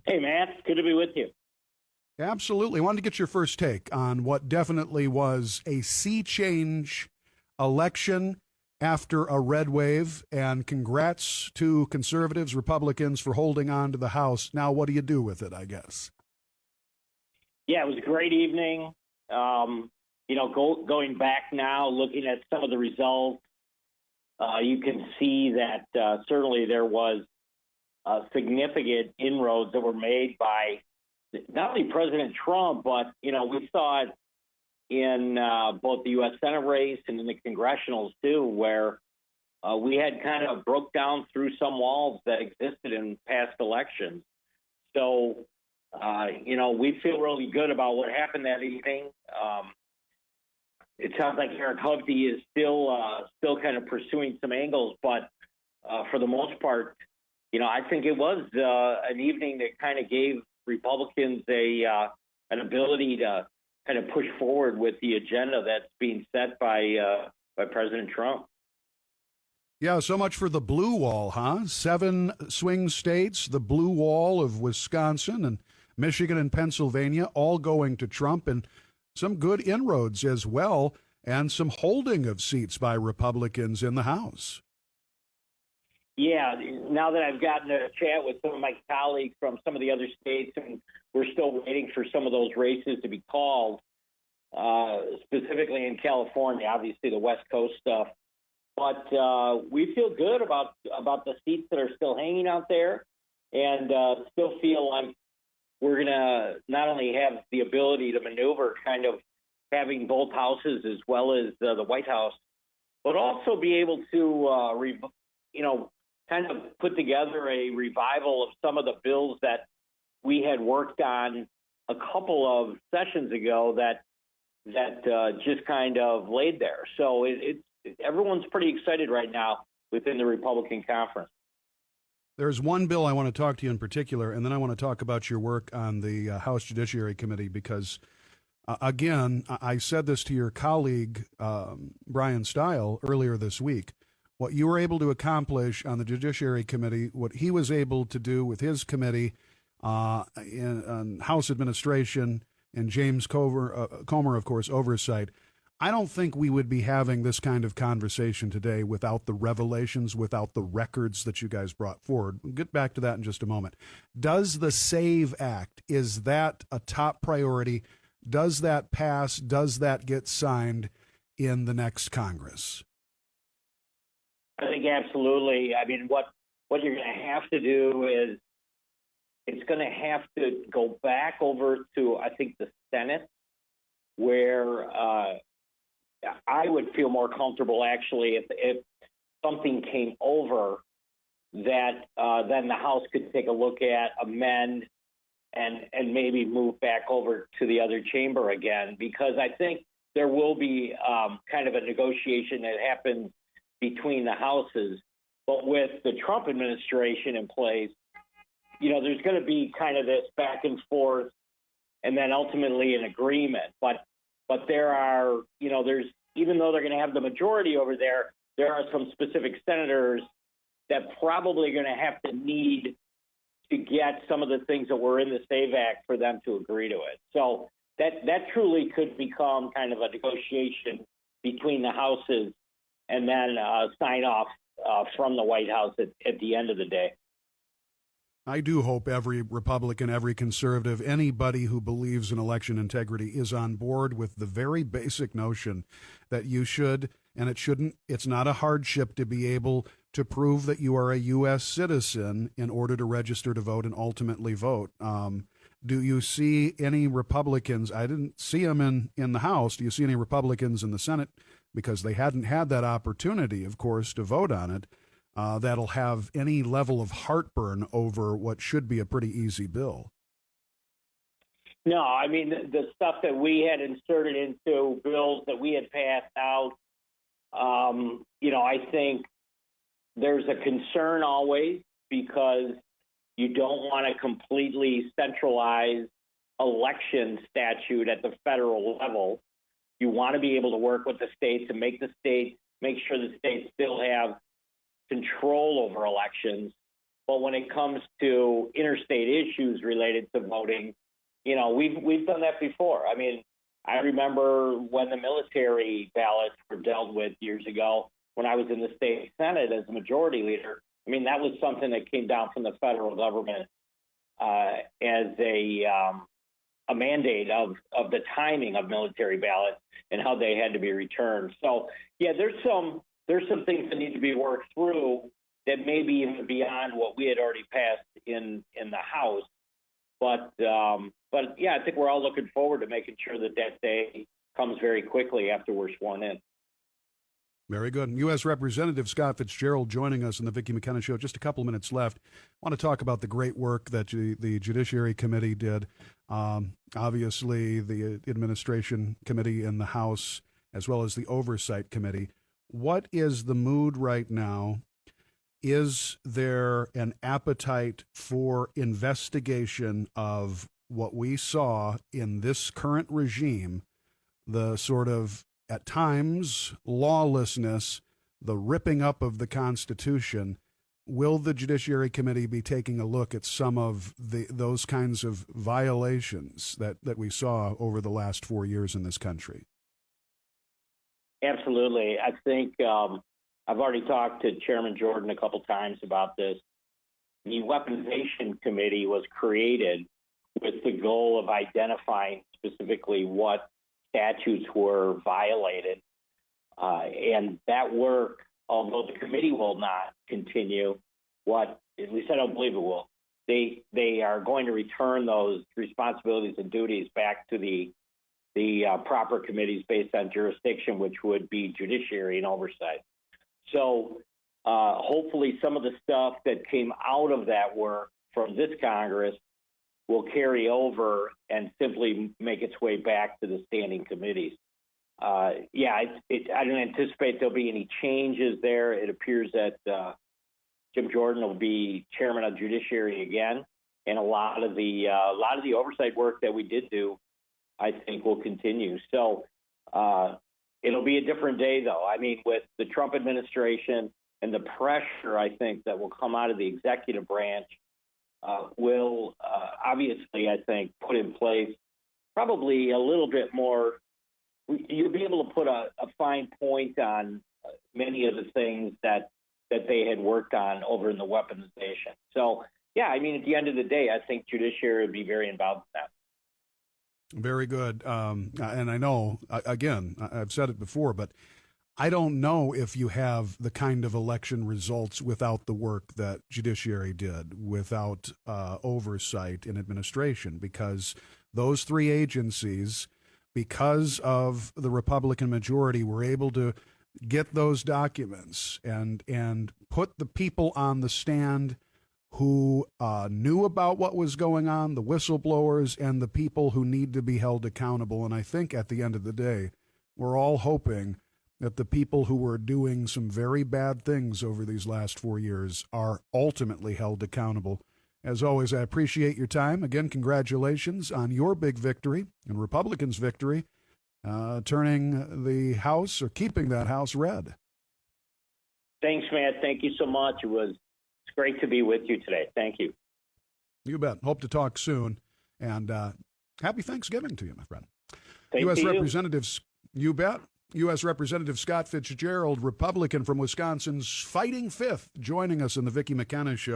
Hey, Matt. Good to be with you. Absolutely. I wanted to get your first take on what definitely was a sea change election after a red wave. And congrats to conservatives, Republicans for holding on to the House. Now, what do you do with it, I guess? Yeah, it was a great evening. Going back now, looking at some of the results, you can see that certainly there was significant inroads that were made by not only President Trump, but, we saw it in both the U.S. Senate race and in the congressionals, too, where we had kind of broke down through some walls that existed in past elections. So, we feel really good about what happened that evening. It sounds like Eric Hovde is still kind of pursuing some angles, but for the most part, I think it was an evening that kind of gave Republicans an ability to kind of push forward with the agenda that's being set by President Trump. Yeah, so much for the blue wall, huh? 7 swing states, the blue wall of Wisconsin and Michigan and Pennsylvania, all going to Trump, and some good inroads as well, and some holding of seats by Republicans in the House. Yeah, now that I've gotten to chat with some of my colleagues from some of the other states, and we're still waiting for some of those races to be called, specifically in California, obviously the West Coast stuff. But we feel good about the seats that are still hanging out there, and still feel like we're going to not only have the ability to maneuver kind of having both houses as well as the White House, but also be able to, kind of put together a revival of some of the bills that we had worked on a couple of sessions ago that just kind of laid there. So everyone's pretty excited right now within the Republican conference. There's one bill I want to talk to you in particular, and then I want to talk about your work on the House Judiciary Committee because, again, I said this to your colleague, Brian Stile, earlier this week. What you were able to accomplish on the Judiciary Committee, what he was able to do with his committee in House Administration and James Comer, of course, oversight, I don't think we would be having this kind of conversation today without the revelations, without the records that you guys brought forward. We'll get back to that in just a moment. Does the SAVE Act, is that a top priority? Does that pass? Does that get signed in the next Congress? I think absolutely. I mean, what you're going to have to do is it's going to have to go back over to, I think, the Senate, where I would feel more comfortable, actually, if something came over that then the House could take a look at, amend, and maybe move back over to the other chamber again, because I think there will be kind of a negotiation that happens between the houses. But with the Trump administration in place, there's going to be kind of this back and forth and then ultimately an agreement. But there are, there's, even though they're going to have the majority over there, there are some specific senators that probably going to have to need to get some of the things that were in the SAVE Act for them to agree to it. So that truly could become kind of a negotiation between the houses and then sign off from the White House at the end of the day. I do hope every Republican, every conservative, anybody who believes in election integrity is on board with the very basic notion that you should, and it's not a hardship to be able to prove that you are a U.S. citizen in order to register to vote and ultimately vote. Do you see any Republicans? I didn't see them in the House. Do you see any Republicans in the Senate? Because they hadn't had that opportunity, of course, to vote on it, that'll have any level of heartburn over what should be a pretty easy bill. No, I mean, the stuff that we had inserted into bills that we had passed out, I think there's a concern always because you don't want to completely centralize election statute at the federal level. You want to be able to work with the states and make sure the states still have control over elections. But when it comes to interstate issues related to voting, we've done that before. I mean, I remember when the military ballots were dealt with years ago when I was in the state Senate as a majority leader. I mean, that was something that came down from the federal government as a mandate of the timing of military ballots and how they had to be returned. So, yeah, there's some things that need to be worked through that may be even beyond what we had already passed in the House. But yeah, I think we're all looking forward to making sure that day comes very quickly after we're sworn in. Very good. U.S. Representative Scott Fitzgerald joining us in the Vicki McKenna Show. Just a couple of minutes left. I want to talk about the great work that the Judiciary Committee did. Obviously, the Administration Committee in the House, as well as the Oversight Committee. What is the mood right now? Is there an appetite for investigation of what we saw in this current regime, the sort of, at times, lawlessness, the ripping up of the Constitution? Will the Judiciary Committee be taking a look at some of those kinds of violations that we saw over the last 4 years in this country? Absolutely. I think I've already talked to Chairman Jordan a couple times about this. The Weaponization Committee was created with the goal of identifying specifically what statutes were violated. And that work, although the committee will not continue, at least I don't believe it will, they are going to return those responsibilities and duties back to the proper committees based on jurisdiction, which would be Judiciary and Oversight. So hopefully some of the stuff that came out of that work from this Congress will carry over and simply make its way back to the standing committees. I don't anticipate there'll be any changes there. It appears that Jim Jordan will be chairman of Judiciary again, and a lot of the oversight work that we did do, I think, will continue. So it'll be a different day, though. I mean, with the Trump administration and the pressure, I think, that will come out of the executive branch will obviously, I think, put in place probably a little bit more. You'll be able to put a fine point on many of the things that they had worked on over in the weaponization. So, yeah, I mean, at the end of the day, I think Judiciary would be very involved in that. Very good. And I know, again, I've said it before, but I don't know if you have the kind of election results without the work that Judiciary did, without oversight and administration, because those three agencies, because of the Republican majority, were able to get those documents and put the people on the stand who knew about what was going on, the whistleblowers and the people who need to be held accountable. And I think at the end of the day, we're all hoping that the people who were doing some very bad things over these last 4 years are ultimately held accountable. As always, I appreciate your time. Again, congratulations on your big victory and Republicans' victory, turning the House or keeping that House red. Thanks, Matt. Thank you so much. It's great to be with you today. Thank you. You bet. Hope to talk soon. And happy Thanksgiving to you, my friend. U.S. Representatives, you bet. U.S. Representative Scott Fitzgerald, Republican from Wisconsin's Fighting Fifth, joining us in the Vicki McKenna Show.